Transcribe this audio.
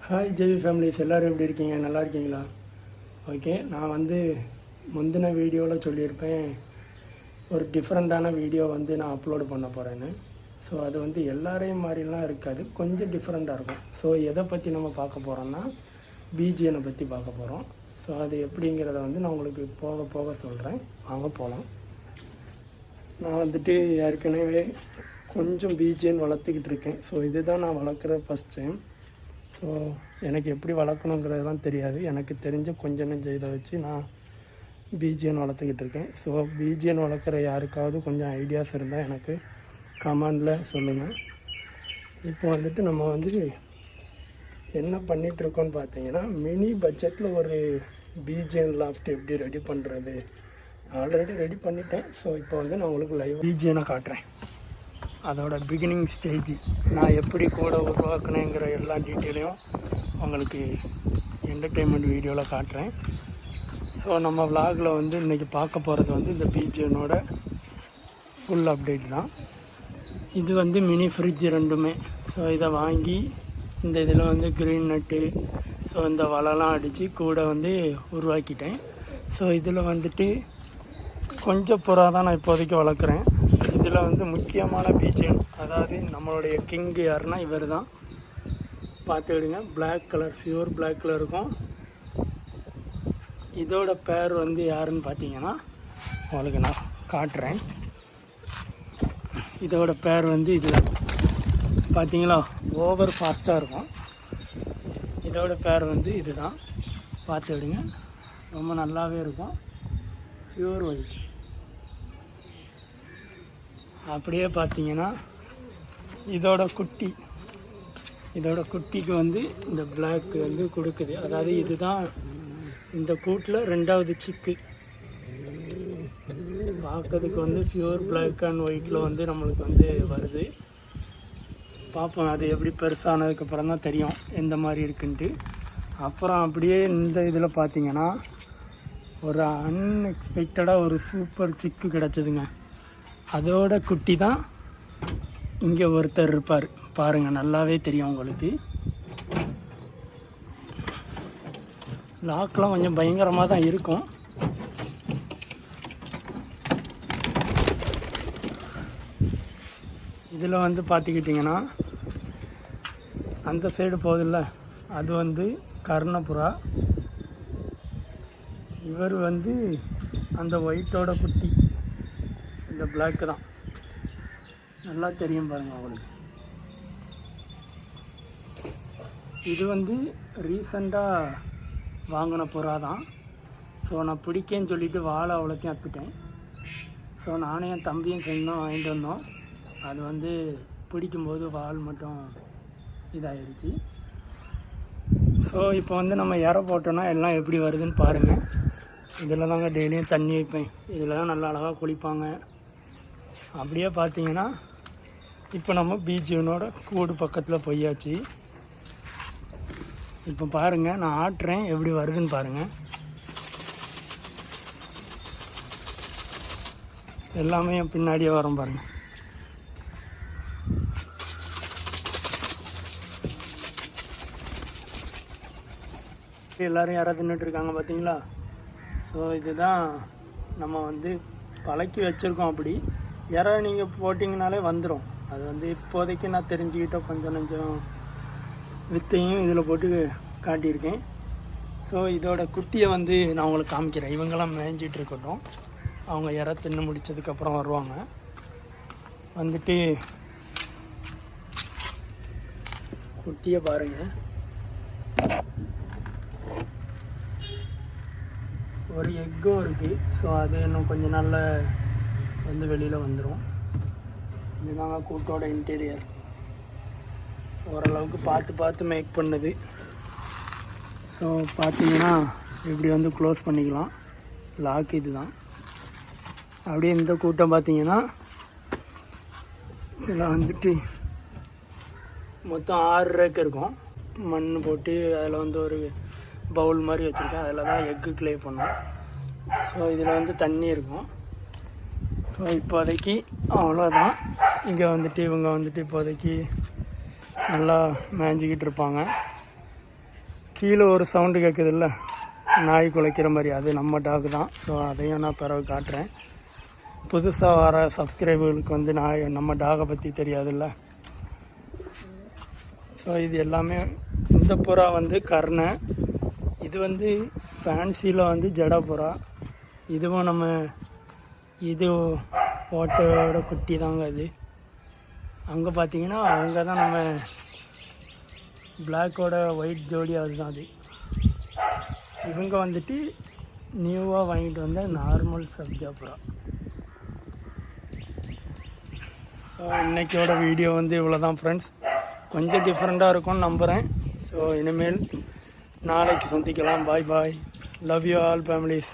Hi ஜெவி families, எல்லோரும் எப்படி இருக்கீங்க? நல்லா இருக்கீங்களா? ஓகே, நான் முந்தின வீடியோவில் சொல்லியிருப்பேன் ஒரு டிஃப்ரெண்ட்டான வீடியோ நான் அப்லோடு பண்ண போகிறேன்னு. ஸோ அது எல்லாரையும் மாதிரிலாம் இருக்காது, கொஞ்சம் டிஃப்ரெண்ட்டாக இருக்கும். ஸோ எதை பற்றி நம்ம பார்க்க போகிறோன்னா பிஜிஎனை பற்றி பார்க்க போகிறோம். ஸோ அது எப்படிங்கிறத நான் உங்களுக்கு போக போக சொல்கிறேன். வாங்க போகலாம். நான் ஏற்கனவே கொஞ்சம் பிஜிஎன் வளர்த்துக்கிட்டு இருக்கேன். ஸோ இதுதான் நான் வளர்க்குற ஃபஸ்ட் டைம். ஸோ எனக்கு எப்படி வளர்க்கணுங்கிறதுலாம் தெரியாது. எனக்கு தெரிஞ்ச கொஞ்சம் நெஞ்சம் இதை வச்சு நான் பிஜிஎன் வளர்த்துக்கிட்டு இருக்கேன். ஸோ பிஜிஎன் வளர்க்குற யாருக்காவது கொஞ்சம் ஐடியாஸ் இருந்தால் எனக்கு கமெண்டில் சொல்லுங்கள். இப்போ நம்ம என்ன பண்ணிகிட்ருக்கோன்னு பார்த்தீங்கன்னா, மினி பட்ஜெட்டில் ஒரு பிஜிஎன் லாஃப்ட் எப்படி ரெடி பண்ணுறது ஆல்ரெடி ரெடி பண்ணிட்டேன். ஸோ இப்போ நான் உங்களுக்கு லைவ் பிஜிஎனை காட்டுறேன். அதோட பிகினிங் ஸ்டேஜ் நான் எப்படி கூட உருவாக்குனேங்கிற எல்லா டீட்டெயிலையும் உங்களுக்கு என்டர்டெயின்மெண்ட் வீடியோவில் காட்டுறேன். ஸோ நம்ம விலாகில் இன்றைக்கி பார்க்க போகிறது இந்த பிஜிஎனோட ஃபுல் அப்டேட் தான். இது மினி ஃப்ரிட்ஜ் ரெண்டுமே. ஸோ இதை வாங்கி இந்த இதில் க்ரீன் நட்டு, ஸோ இந்த வலைலாம் அடித்து கூட உருவாக்கிட்டேன். ஸோ இதில் கொஞ்சம் புறா தான் நான் இப்போதைக்கு வளர்க்குறேன். இதில் முக்கியமான பிஜிஎன், அதாவது நம்மளுடைய கிங் யாருன்னா இவர் தான். பார்த்துக்கிடுங்க, black colour, pure black colour இருக்கும். இதோட பேர் யாருன்னு பார்த்தீங்கன்னா உங்களுக்கு நான் காட்டுறேன். இதோட பேர் இதுதான். பார்த்தீங்களா, ஓவர் ஃபாஸ்ட்டாக இருக்கும். இதோட பேர் இதுதான். பார்த்துக்கிடுங்க, ரொம்ப நல்லாவே இருக்கும். Pure white. அப்படியே பார்த்தீங்கன்னா இதோட குட்டிக்கு இந்த பிளாக் கொடுக்குது. அதாவது இதுதான் இந்த கூட்டில் ரெண்டாவது சிக்கு. பார்க்கறதுக்கு பியூர் பிளாக் அண்ட் ஒயிட்டில் நம்மளுக்கு வருது. பார்ப்போம், அது எப்படி பெருசானதுக்கப்புறம் தான் தெரியும் எந்த மாதிரி இருக்குன்ட்டு. அப்புறம் அப்படியே இந்த இதில் பார்த்தீங்கன்னா ஒரு அன்எக்ஸ்பெக்டடாக ஒரு சூப்பர் சிக்கு கிடச்சிதுங்க. அதோட குட்டி தான் இங்கே ஒருத்தர் இருப்பார் பாருங்கள், நல்லாவே தெரியும் உங்களுக்கு. லாக்லாம் கொஞ்சம் பயங்கரமாக தான் இருக்கும். இதில் பார்த்துக்கிட்டிங்கன்னா அந்த சைடு போகுதில்ல, அது கர்ணப்புறா. இவர் அந்த ஒயிட்டோட குட்டி, இந்த பிளாக்கு தான். நல்லா தெரியும் பாருங்கள் அவங்களுக்கு. இது ரீசண்டாக வாங்கின புறா தான். ஸோ நான் பிடிக்கேன்னு சொல்லிவிட்டு வாழை அவ்வளோத்தையும் அத்துட்டேன். ஸோ நானும் என் தம்பியும் சேர்ந்து வாங்கிட்டு வந்தோம். அது பிடிக்கும்போது வால் மட்டும் இதாகிடுச்சு. ஸோ இப்போ நம்ம இற போட்டோன்னா எல்லாம் எப்படி வருதுன்னு பாருங்கள். இதில் தாங்க டெய்லியும் தண்ணி வைப்பேன். இதில் தான் நல்லா அழகாக குளிப்பாங்க. அப்படியே பார்த்தீங்கன்னா இப்போ நம்ம பிஜிஎனோட கூடு பக்கத்தில் போயாச்சு. இப்போ பாருங்கள், நான் ஆட்டுறேன், எப்படி வருதுன்னு பாருங்கள். எல்லாமே என் பின்னாடியே வரும் பாருங்கள். எல்லோரும் யாராவது தின்னுட்டு இருக்காங்க பார்த்தீங்களா? ஸோ இதுதான் நம்ம பழக்கி வச்சுருக்கோம். அப்படி யாராவது நீங்கள் போட்டிங்கனாலே வந்துடும். அது இப்போதைக்கு நான் தெரிஞ்சுக்கிட்ட கொஞ்சம் வித்தையும் இதில் போட்டு காட்டியிருக்கேன். ஸோ இதோட குட்டியை நான் உங்களுக்கு காமிக்கிறேன். இவங்கெல்லாம் மேய்ஞ்சிட்டு இருக்கட்டும், அவங்க இற தின்னு முடித்ததுக்கப்புறம் வருவாங்க. குட்டியை பாருங்கள். ஒரு எக்கும் இருக்குது. ஸோ அது இன்னும் கொஞ்சம் நாளில் வெளியில் வந்துடும். இதுதாங்க கூட்டோட இன்டீரியர். ஓரளவுக்கு பார்த்து மேக் பண்ணுது. ஸோ பார்த்தீங்கன்னா இப்படி க்ளோஸ் பண்ணிக்கலாம். லாக் இது தான். அப்படியே இந்த கூட்டம் பார்த்தீங்கன்னா இதில் மொத்தம் 6 ரேக் இருக்கும். மண் போட்டு அதில் ஒரு பவுல் மாதிரி வச்சுருக்கேன். அதில் தான் எக்கு க்ளே பண்ணோம். ஸோ இதில் தண்ணி இருக்கும். ஸோ இப்போதைக்கு அவ்வளோதான். இங்கே இவங்க இப்போதைக்கு நல்லா மேய்ஞ்சிக்கிட்டு இருப்பாங்க. கீழே ஒரு சவுண்டு கேட்குதுல்ல, நாய் குலைக்கிற மாதிரி, அது நம்ம டாக் தான். ஸோ அதையும் நான் பிறகு காட்டுறேன். புதுசாக வர சப்ஸ்கிரைபர்களுக்கு வந்து நம்ம டாகை பற்றி தெரியாதுல்ல. ஸோ இது எல்லாமே, இந்த புறா வந்து கர்ணை, இது வந்து ஃபேன்சியில் வந்து ஜட புறா, இதுவும் நம்ம இது ஃபோட்டோவோட குட்டி தாங்க அது. அங்கே பார்த்தீங்கன்னா அவங்க தான் நம்ம பிளாக்கோட ஒயிட் ஜோடி, அதுதான் அது. இவங்க வந்துட்டு நியூவாக வாங்கிட்டு வந்த நார்மல் சப்ஜா புறா. ஸோ இன்றைக்கியோட வீடியோ வந்து இவ்வளோ தான் ஃப்ரெண்ட்ஸ். கொஞ்சம் டிஃப்ரெண்ட்டாக இருக்கும்னு நம்புகிறேன். ஸோ இனிமேல் நாளைக்கு சந்திக்கலாம். Bye bye. Love you all families.